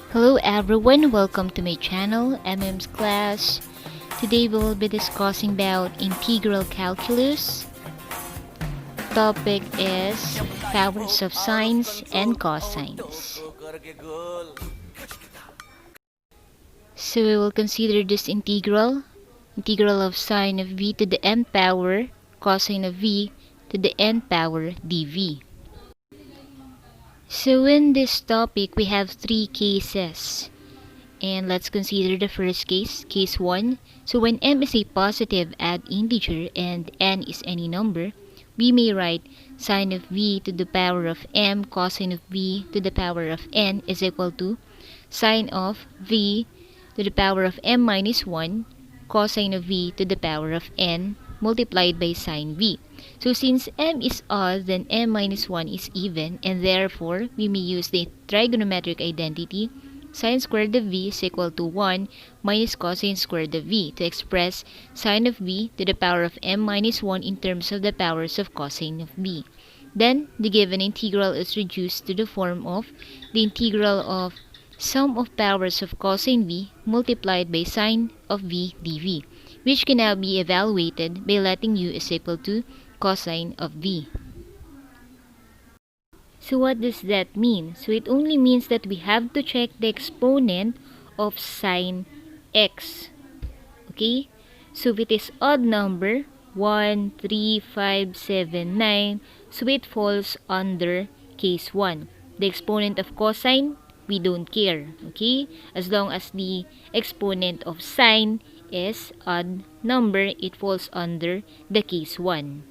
Hello everyone, welcome to my channel, MM's class. Today we will be discussing about integral calculus. Topic is powers of sines and cosines. So we will consider this integral of sine of v to the n power cosine of v to the n power dv. So in this topic we have three cases. And let's consider the first case, case 1. So when m is a positive odd integer and n is any number, we may write sine of v to the power of m cosine of v to the power of n is equal to sine of v to the power of m minus 1 cosine of v to the power of n multiplied by sine v. So since m is odd, then m minus 1 is even, and therefore we may use the trigonometric identity sine squared of v is equal to 1 minus cosine squared of v to express sine of v to the power of m minus 1 in terms of the powers of cosine of v. Then, the given integral is reduced to the form of the integral of sum of powers of cosine v multiplied by sine of v dv, which can now be evaluated by letting u is equal to cosine of v. So what does that mean? So it only means that we have to check the exponent of sine x. Okay? So if it is odd number, 1, 3, 5, 7, 9, so it falls under case 1. The exponent of cosine, we don't care. Okay? As long as the exponent of sine is odd number, it falls under the case 1.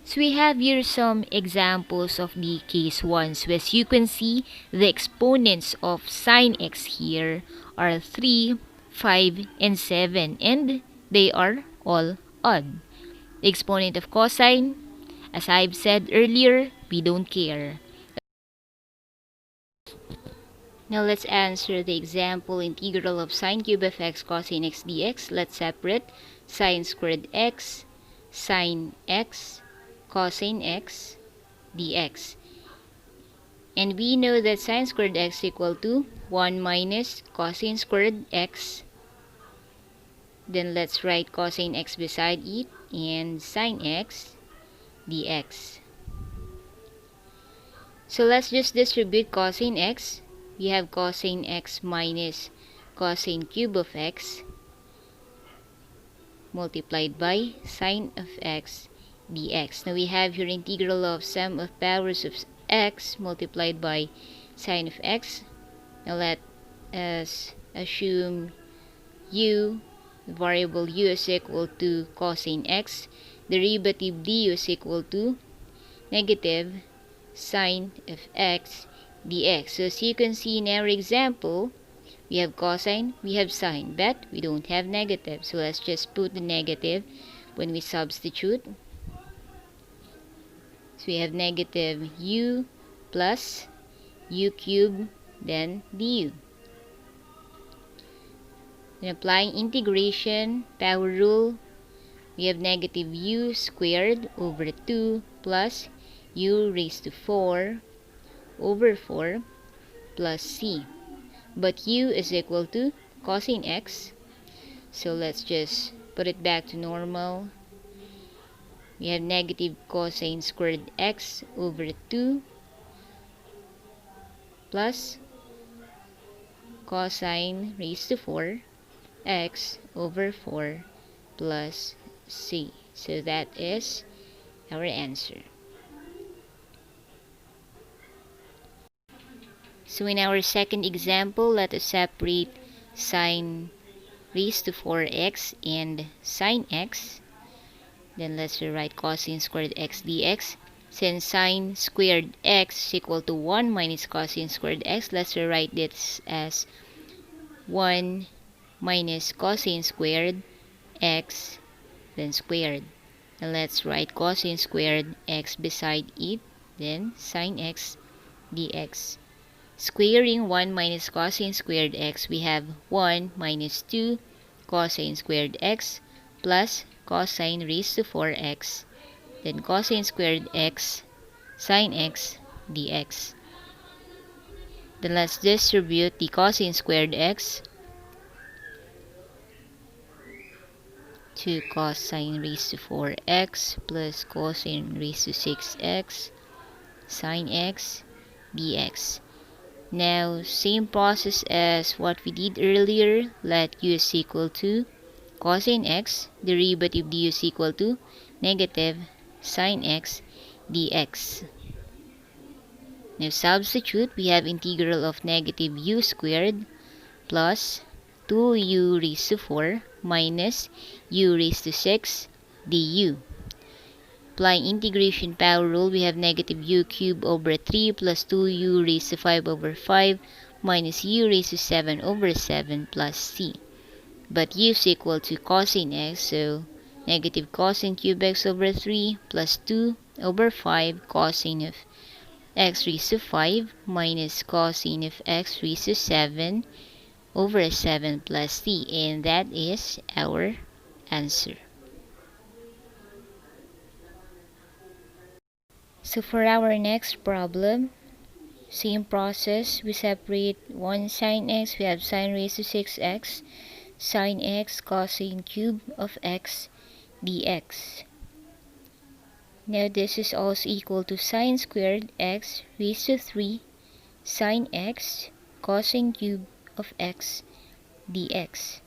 So we have here some examples of the case 1. So as you can see, the exponents of sine x here are 3, 5, and 7, and they are all odd. The exponent of cosine, as I've said earlier, we don't care. Now let's answer the example integral of sine cube of x cosine x dx. Let's separate sine squared x, sine x, cosine x dx. And we know that sine squared x equal to 1 minus cosine squared x. Then let's write cosine x beside it and sine x dx. So let's just distribute cosine x. We have cosine x minus cosine cube of x multiplied by sine of x dx. Now we have here integral of sum of powers of x multiplied by sine of x. Now let us assume u, the variable u is equal to cosine x. Derivative du is equal to negative sine of x dx. So as you can see in our example, we have cosine, we have sine, but we don't have negative. So let's just put the negative when we substitute. So we have negative u plus u cubed, then du. Then applying integration, power rule, we have negative u squared over 2 plus u raised to 4 over 4 plus c. But u is equal to cosine x. So let's just put it back to normal. We have negative cosine squared x over 2 plus cosine raised to 4 x over 4 plus c. So that is our answer. So in our second example, let us separate sine raised to 4x and sine x. Then let's rewrite cosine squared x dx. Since sine squared x is equal to 1 minus cosine squared x, let's rewrite this as 1 minus cosine squared x, then squared. And let's write cosine squared x beside it, then sine x dx. Squaring 1 minus cosine squared x, we have 1 minus 2 cosine squared x plus cosine raised to 4x, then cosine squared x sine x dx. Then let's distribute the cosine squared x to cosine raised to 4x plus cosine raised to 6x sine x dx. Now, same process as what we did earlier. Let u is equal to cosine x, derivative du is equal to negative sine x dx. Now substitute, we have integral of negative u squared plus 2u raised to 4 minus u raised to 6 du. Applying integration power rule, we have negative u cubed over 3 plus 2u raised to 5 over 5 minus u raised to 7 over 7 plus c. But u is equal to cosine x, so negative cosine cube x over 3 plus 2 over 5 cosine of x raised to 5 minus cosine of x raised to 7 over 7 plus c, and that is our answer. So for our next problem, same process, we separate one sine x, we have sine raised to 6x, sine x cosine cube of x dx. Now this is also equal to sine squared x raised to 3 sine x cosine cube of x dx.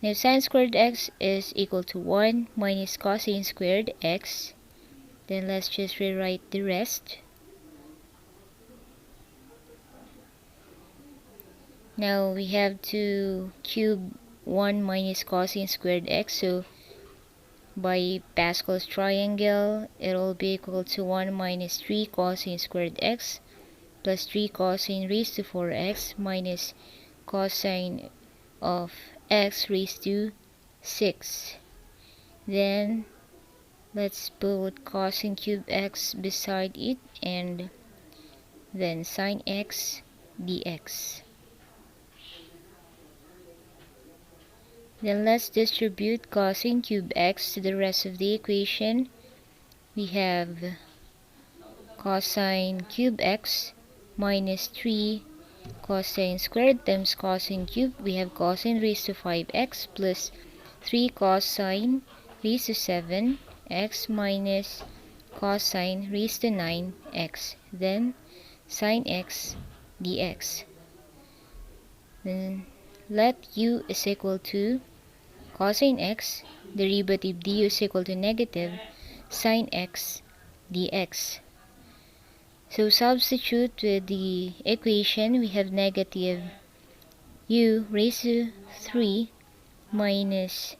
Now sine squared x is equal to 1 minus cosine squared x. Then let's just rewrite the rest. Now we have to cube 1 minus cosine squared x, so by Pascal's triangle, it will be equal to 1 minus 3 cosine squared x plus 3 cosine raised to 4x minus cosine of x raised to 6. Then let's put cosine cube x beside it, and then sine x dx. Then let's distribute cosine cube x to the rest of the equation. We have cosine cube x minus 3 cosine squared times cosine cube. We have cosine raised to 5x plus 3 cosine raised to 7 x minus cosine raised to 9x, then sine x dx. Then let u is equal to cosine x, derivative du is equal to negative sine x dx. So substitute with the equation, we have negative u raised to 3 minus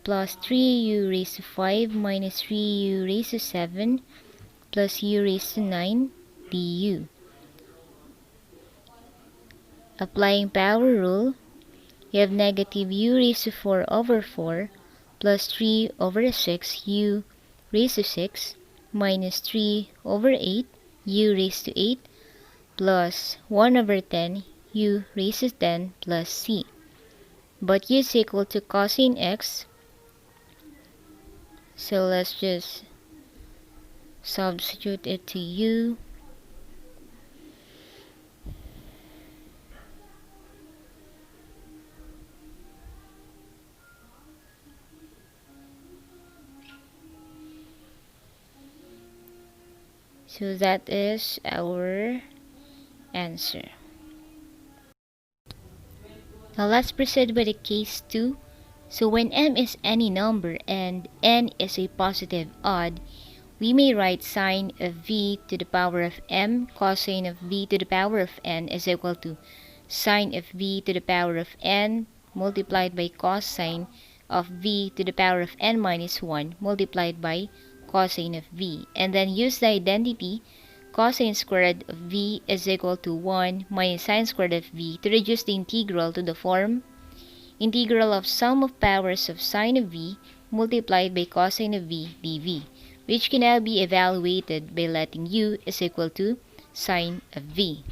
plus 3u raised to 5 minus 3u raised to 7 plus u raised to 9 du. Applying power rule, you have negative u raised to 4 over 4 plus 3 over 6 u raised to 6 minus 3 over 8 u raised to 8 plus 1 over 10 u raised to 10 plus c. But u is equal to cosine x, so let's just substitute it to u. So that is our answer. Now let's proceed with the case 2. So when m is any number and n is a positive odd, we may write sine of v to the power of m cosine of v to the power of n is equal to sine of v to the power of n multiplied by cosine of v to the power of n minus 1 multiplied by cosine of v. And then use the identity cosine squared of v is equal to 1 minus sine squared of v to reduce the integral to the form integral of sum of powers of sine of v multiplied by cosine of v dv, which can now be evaluated by letting u is equal to sine of v.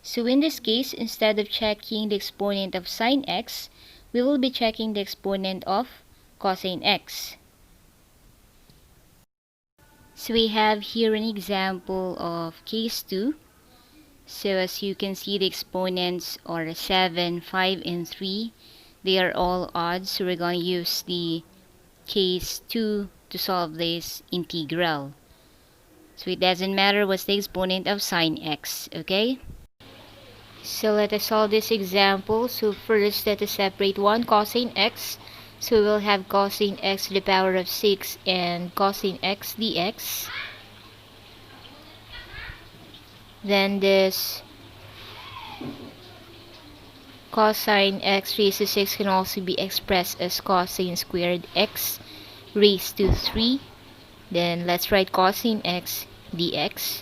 So in this case, instead of checking the exponent of sine x, we will be checking the exponent of cosine x. So we have here an example of case 2. So as you can see, the exponents are 7, 5, and 3. They are all odd, so we're going to use the case 2 to solve this integral. So it doesn't matter what's the exponent of sine x, okay? So let us solve this example. So first, let us separate one cosine x. So we'll have cosine x to the power of 6 and cosine x dx. Then this cosine x raised to 6 can also be expressed as cosine squared x raised to 3. Then let's write cosine x dx.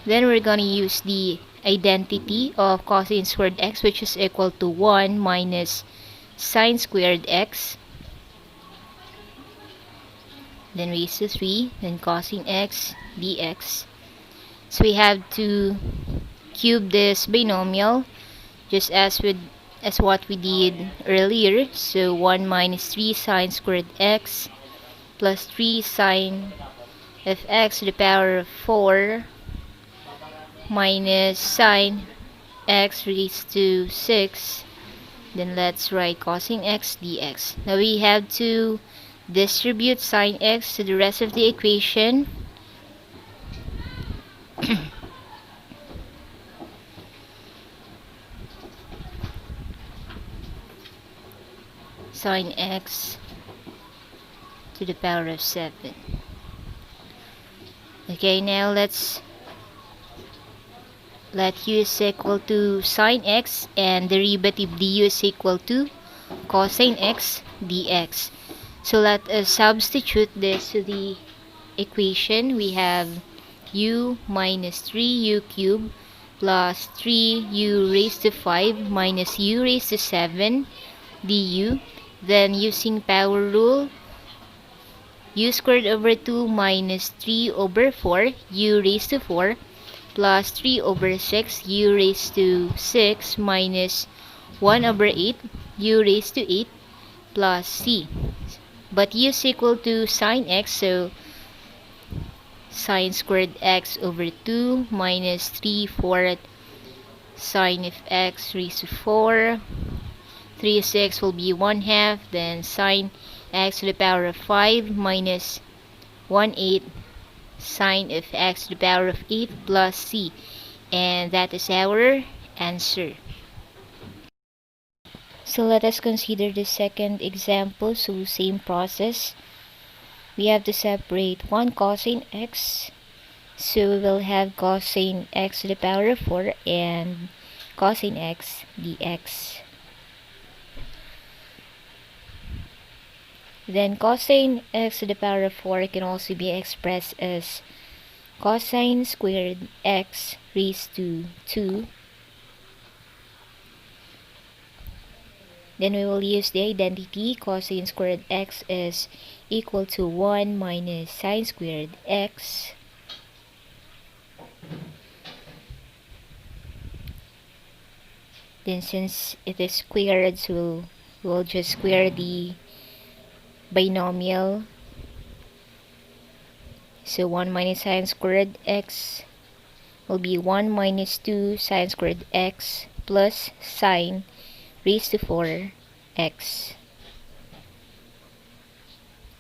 Then we're going to use the identity of cosine squared x, which is equal to 1 minus sine squared x. Then raised to 3. Then cosine x dx. So we have to cube this binomial just as what we did earlier. So 1 minus 3 sine squared x plus 3 sine of x to the power of 4 minus sine x raised to 6. Then let's write cosine x dx. Now we have to distribute sine x to the rest of the equation. Sine x to the power of 7. Okay, now let u is equal to sine x and derivative du is equal to cosine x dx. So let us substitute this to the equation. We have u minus 3u cubed plus 3u raised to 5 minus u raised to 7 du. Then using power rule, u squared over 2 minus 3 over 4 u raised to 4 plus 3 over 6 u raised to 6 minus 1 over 8 u raised to 8 plus c. But u is equal to sine x, so sine squared x over 2 minus 3/4 sine of x raised to 4. 3 6 will be 1/2. Then sine x to the power of 5 minus 1/8 sine of x to the power of 8 plus c. And that is our answer. So let us consider the second example. So same process. We have to separate one cosine x. So we will have cosine x to the power of 4 and cosine x dx. Then cosine x to the power of 4 can also be expressed as cosine squared x raised to 2. Then we will use the identity. Cosine squared x is equal to 1 minus sine squared x. Then since it is squared, so we'll just square the binomial. So 1 minus sine squared x will be 1 minus 2 sine squared x plus sine raised to 4 x.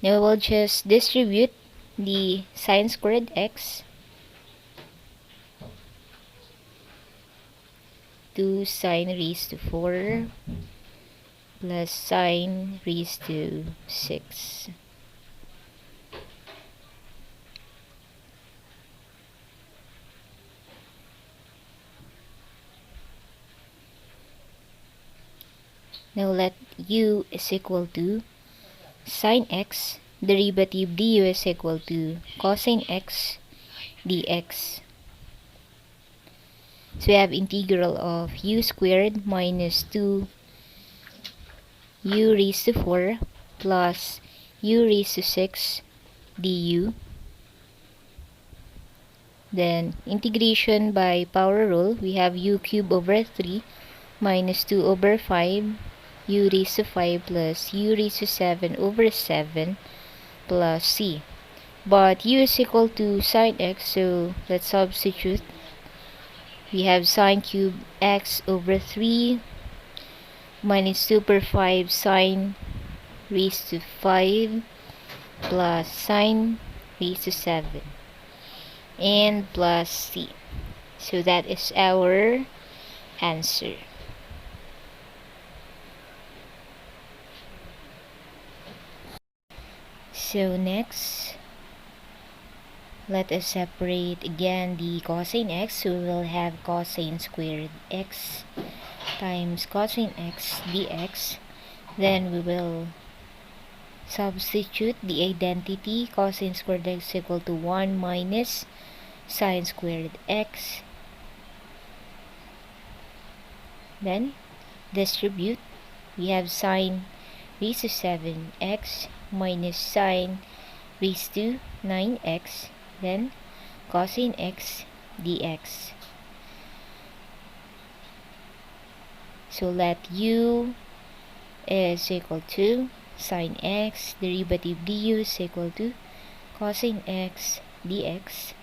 Now we'll just distribute the sine squared x to sine raised to 4 plus sine raised to 6. Now let u is equal to sine x, derivative du is equal to cosine x dx. So we have integral of u squared minus 2 u raised to 4 plus u raised to 6 du. Then integration by power rule, we have u cubed over 3 minus 2 over 5 u raised to 5 plus u raised to 7 over 7 plus c. but u is equal to sine x, so let's substitute. We have sine cube x over 3 minus 2 per 5 sine raised to 5 plus sine raised to 7 and plus c. So that is our answer. So next, let us separate again the cosine x. So we will have cosine squared x times cosine x dx. Then we will substitute the identity. Cosine squared x equal to 1 minus sine squared x. Then distribute. We have sine raised to 7x minus sine raised to 9x. Then cosine x dx. So let u is equal to sine x, derivative du is equal to cosine x dx.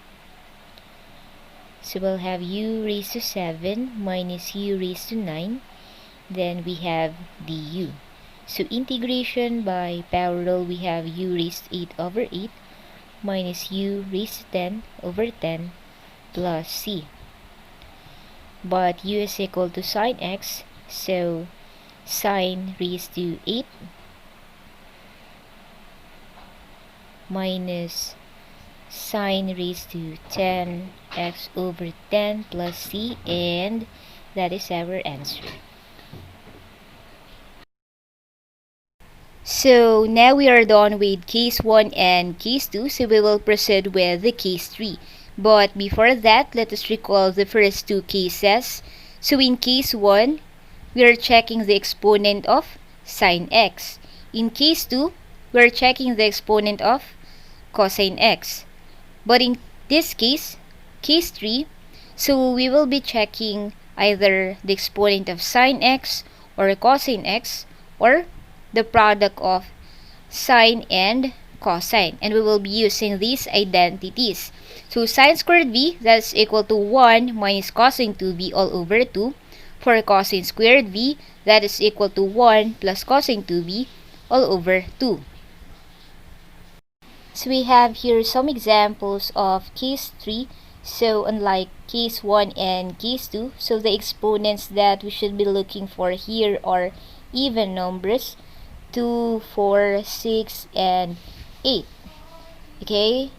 So we'll have u raised to 7 minus u raised to 9. Then we have du. So integration by power rule, we have u raised to 8 over 8 minus u raised to 10 over 10 plus c. But u is equal to sine x, so sine raised to 8 minus sine raised to 10 x over 10 plus c, and that is our answer. So now we are done with case 1 and case 2, so we will proceed with the case 3. But before that, let us recall the first two cases. So in case 1, we are checking the exponent of sine x. In case 2, we are checking the exponent of cosine x. But in this case, case 3, so we will be checking either the exponent of sine x or cosine x, or the product of sine and cosine, and we will be using these identities. So sine squared v, that's equal to 1 minus cosine 2v all over 2. For cosine squared v, that is equal to 1 plus cosine 2v all over 2. So we have here some examples of case 3. So unlike case 1 and case 2, so the exponents that we should be looking for here are even numbers, 2, 4, 6, and 8. Okay?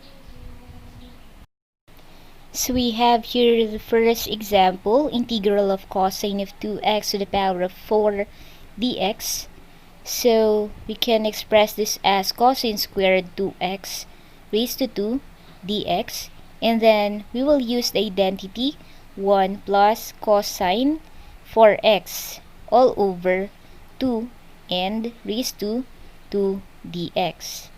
So we have here the first example, integral of cosine of 2x to the power of 4 dx. So we can express this as cosine squared 2x raised to 2 dx, and then we will use the identity 1 plus cosine 4x all over 2 and raised to 2 dx.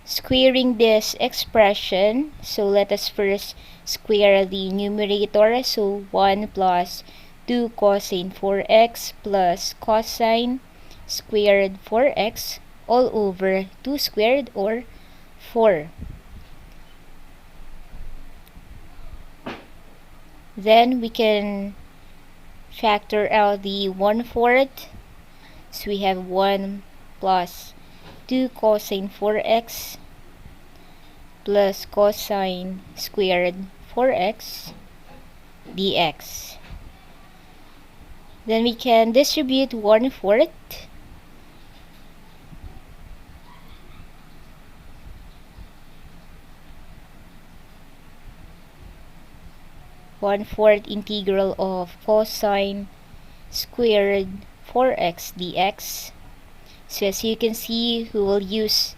Squaring this expression, so let us first square the numerator. So 1 plus 2 cosine 4x plus cosine squared 4x all over 2 squared, or 4. Then we can factor out the 1/4. So we have 1 plus 2 cosine 4x plus cosine squared 4x dx. Then we can distribute 1/4. 1/4 integral of cosine squared 4x dx. So as you can see, we will use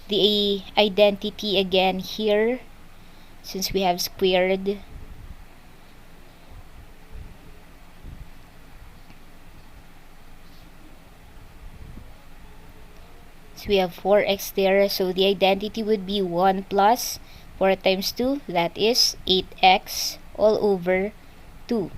the identity again here since we have squared. So we have 4x there, so the identity would be 1 plus 4 times 2, that is 8x all over 2.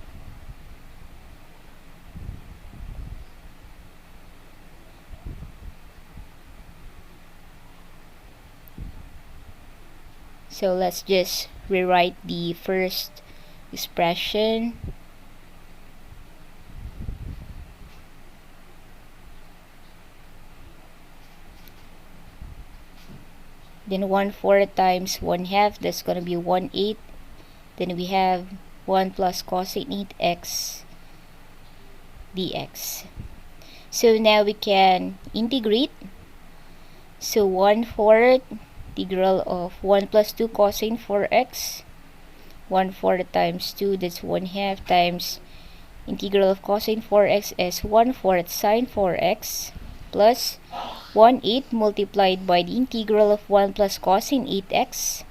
So let's just rewrite the first expression. Then 1/4 times 1/2, that's gonna be 1/8. Then we have 1 plus cosine 8x dx. So now we can integrate. So 1/4 integral of 1 plus 2 cosine 4x. 1/4 times 2, that's 1/2 times integral of cosine 4x is 1/4 sine 4x plus 1/8 multiplied by the integral of 1 plus cosine 8x.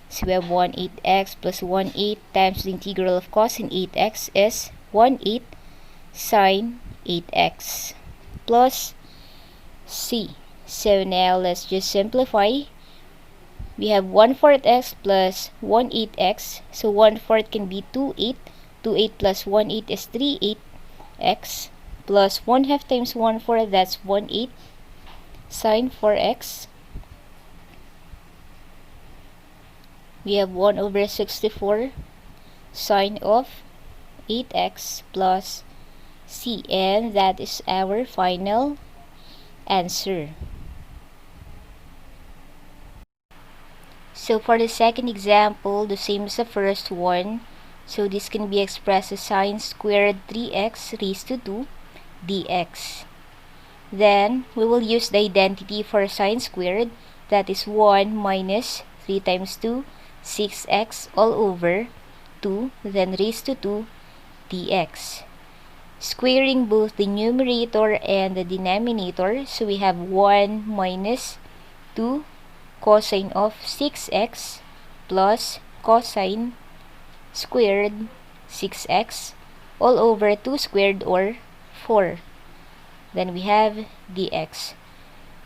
So we have 1/8x plus 1/8 times the integral of cosine 8x is 1/8 sine 8x plus c. So now let's just simplify. We have 1/4 x plus 1/8 x. So 1/4 can be 2/8. 2/8 plus 1/8 is 3/8 x plus 1/2 times 1/4, that's 1/8 sine 4x. We have 1/64 sine of 8x plus c, and that is our final answer. So for the second example, the same as the first one. So this can be expressed as sine squared 3x raised to 2 dx. Then we will use the identity for sine squared, that is 1 minus 3 times 2, 6x all over 2, then raised to 2 dx. Squaring both the numerator and the denominator, so we have 1 minus 2 cosine of 6x plus cosine squared 6x all over 2 squared, or 4. Then we have dx.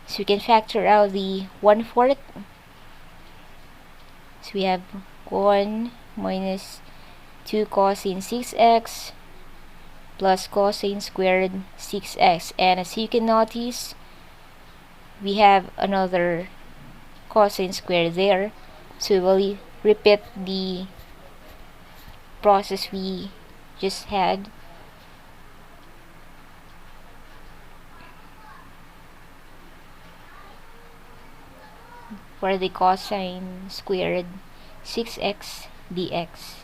So we can factor out the 1/4. So we have 1 minus 2 cosine 6x plus cosine squared 6x. And as you can notice, we have another cosine squared there. So we will repeat the process we just had. For the cosine squared 6x dx.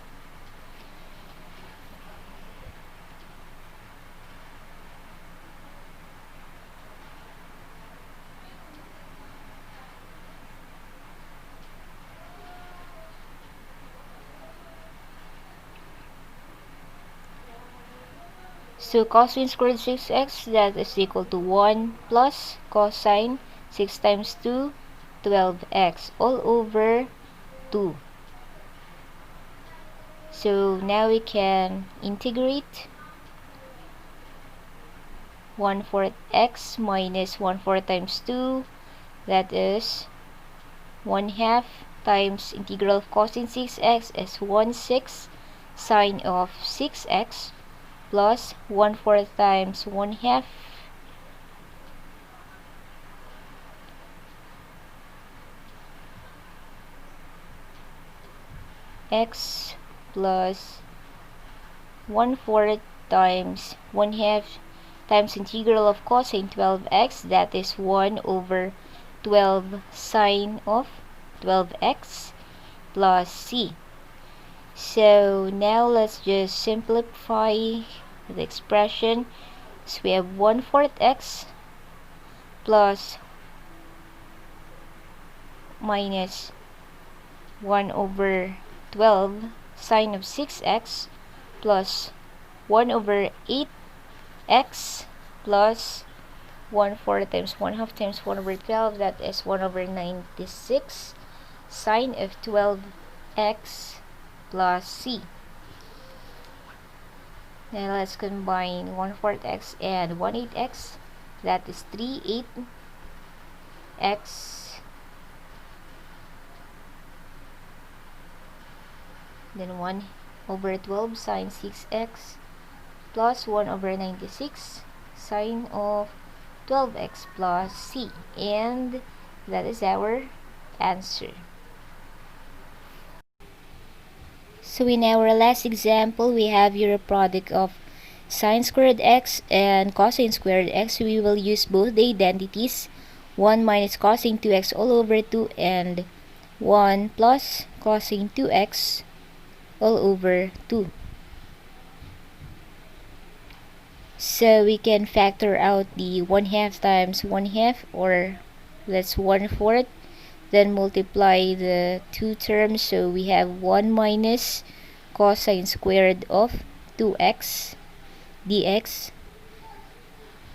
So cosine squared 6x, that is equal to 1 plus cosine 6 times 2, 12x all over 2. So now we can integrate 1/4 x minus 1/4 times 2, that is 1/2 times integral of cosine 6x is 1/6 sine of 6x plus 1/4 times 1/2 x plus 1/4 times 1/2 times integral of cosine 12x, that is 1 over 12 sine of 12x plus c. So now let's just simplify the expression. So we have 1/4 x plus minus 1 over 12 sine of 6x plus 1 over 8x plus 1/4 times 1/2 times 1 over 12, that is 1 over 96 sine of 12x plus c. Now let's combine 1/4 x and 1/8x, that is 3/8x. Then 1 over 12 sine 6x plus 1 over 96 sine of 12x plus c. And that is our answer. So in our last example, we have here a product of sine squared x and cosine squared x. We will use both the identities, 1 minus cosine 2x all over 2 and 1 plus cosine 2x all over 2. So we can factor out the 1/2 times 1/2, or that's 1/4. Then multiply the two terms, so we have 1 minus cosine squared of 2x dx.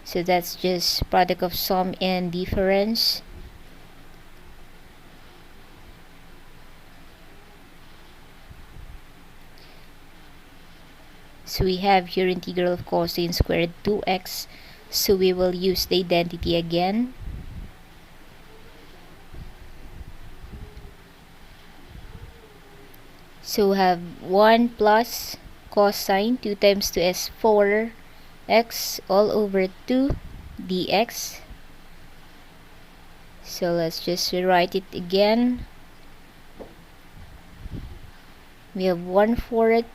So that's just product of sum and difference. So we have here integral of cosine squared 2x. So we will use the identity again. So we have 1 plus cosine 2 times 2 is 4x all over 2 dx. So let's just rewrite it again. We have 1/4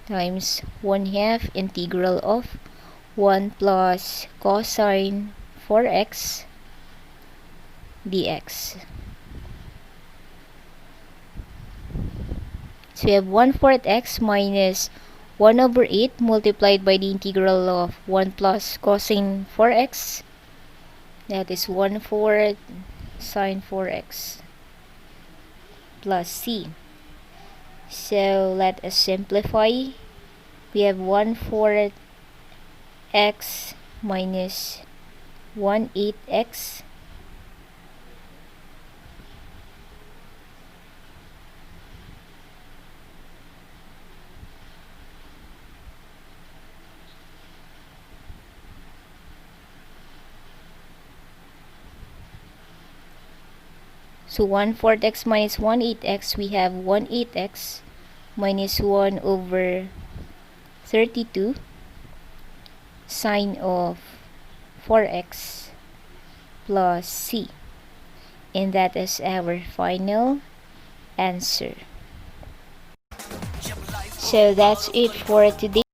times 1/2 integral of 1 plus cosine 4x dx. So we have 1/4 x minus 1 over 8 multiplied by the integral of 1 plus cosine 4x. That is 1/4 sine 4x plus c. So let us simplify. We have 1/4 x minus 1/8 x So 1/4 x minus 1/8 x, we have 1/8 x minus 1 over 32 sine of 4x plus c. And that is our final answer. So that's it for today.